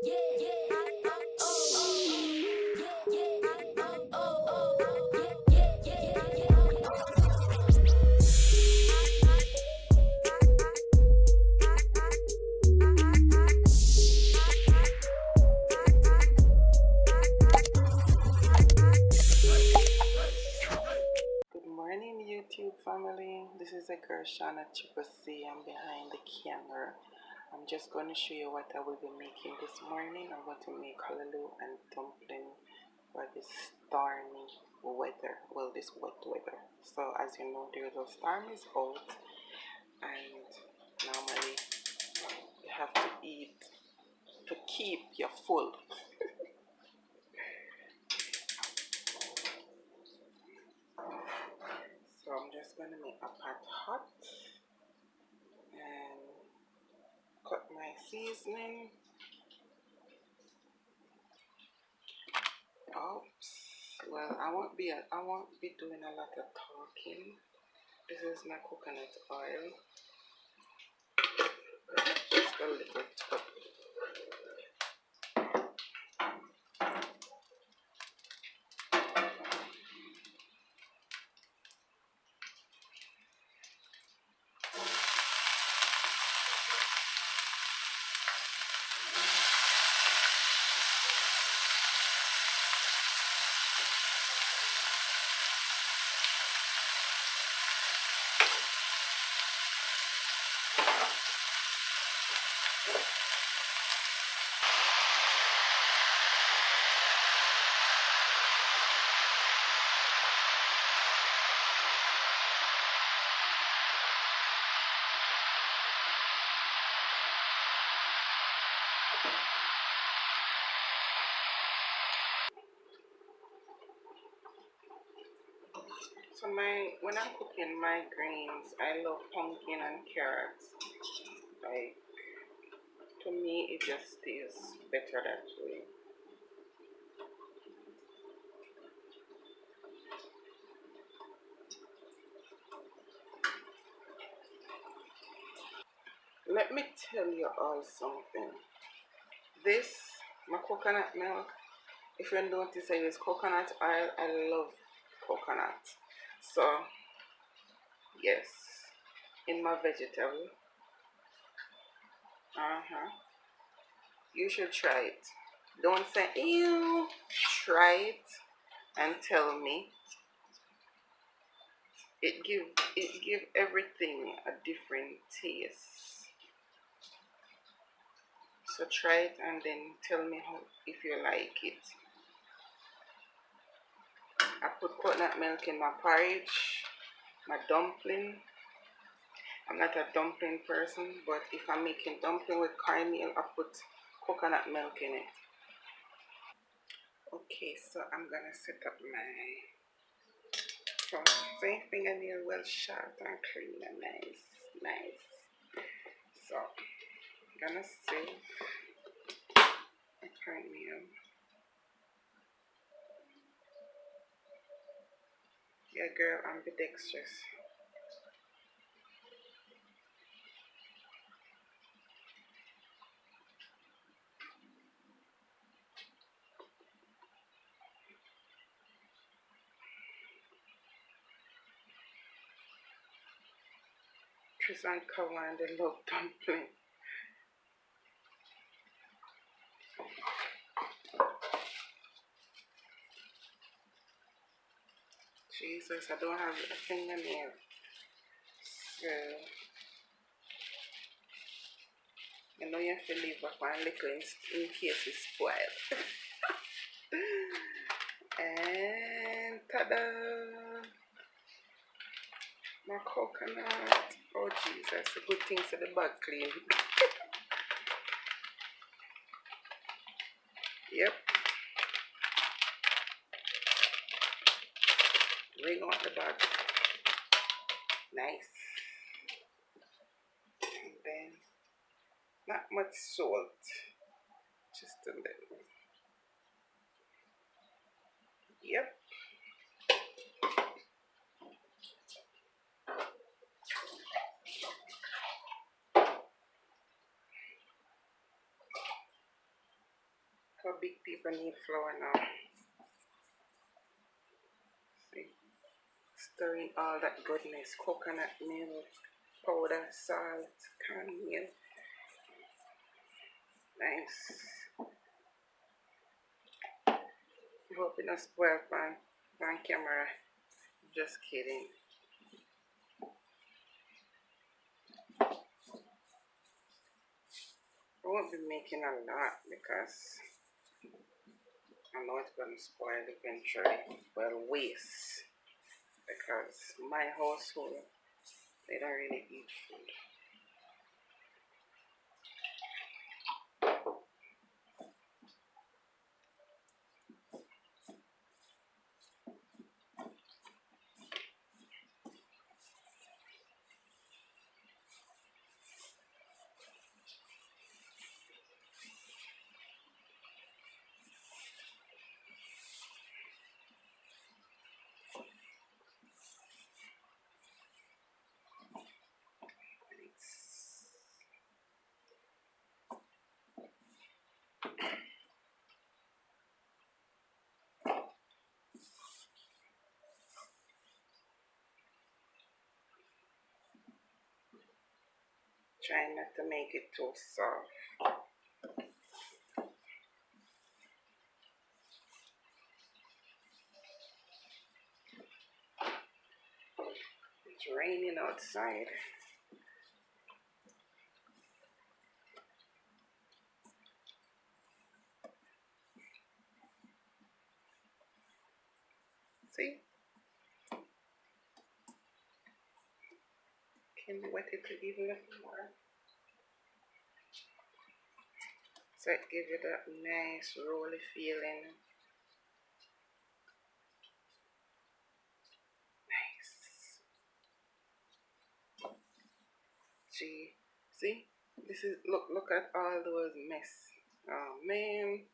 Good morning, YouTube family. This is a girl Shana Triple C. I'm behind the camera. I'm just going to show you what I will be making this morning. I'm going to make callaloo and dumpling for this stormy weather. Well, this wet weather. So as you know, there's a storm is out, and normally you have to eat to keep you full. So I'm just going to make a pot hot and cut my seasoning. Oops. Well, I won't be doing a lot of talking. This is my coconut oil. Just a little tip. So when I'm cooking my greens, I love pumpkin and carrots. Like, to me, it just tastes better that way. Let me tell you all something. This, my coconut milk, if you notice, I use coconut oil. I love coconut. So, yes, in my vegetable. You should try it. Don't say ew. Try it and tell me. It give everything a different taste. So try it and then tell me if you like it. I put coconut milk in my porridge, my dumpling. I'm not a dumpling person, but if I'm making dumpling with cornmeal, I put coconut milk in it. Okay, so I'm gonna set up my fingernail well sharp and clean and nice. So I'm gonna save my cornmeal. Yeah, girl, ambidextrous. Chris and Kawan, they love dumpling. Jesus, I don't have a fingernail. So, you know you have to leave up one little in case it's spoiled. And ta-da! My coconut. Oh Jesus, a good thing so the bag clean. Yep. Bring out the bag. Nice. And then not much salt. Just a little. Yep. a big people need flour now. See? Stirring all that goodness, coconut milk, powder, salt, cornmeal. Nice. Hope it not spoil on camera. Just kidding. I won't be making a lot because I know it's going to spoil eventually. Well, waste. Because my household, they don't really eat food. Try not to make it too soft. It's raining outside. See? Can you wet it even a little more? So it gives you that nice rolly feeling. Nice. Gee, see? This is look at all those mess. Oh man.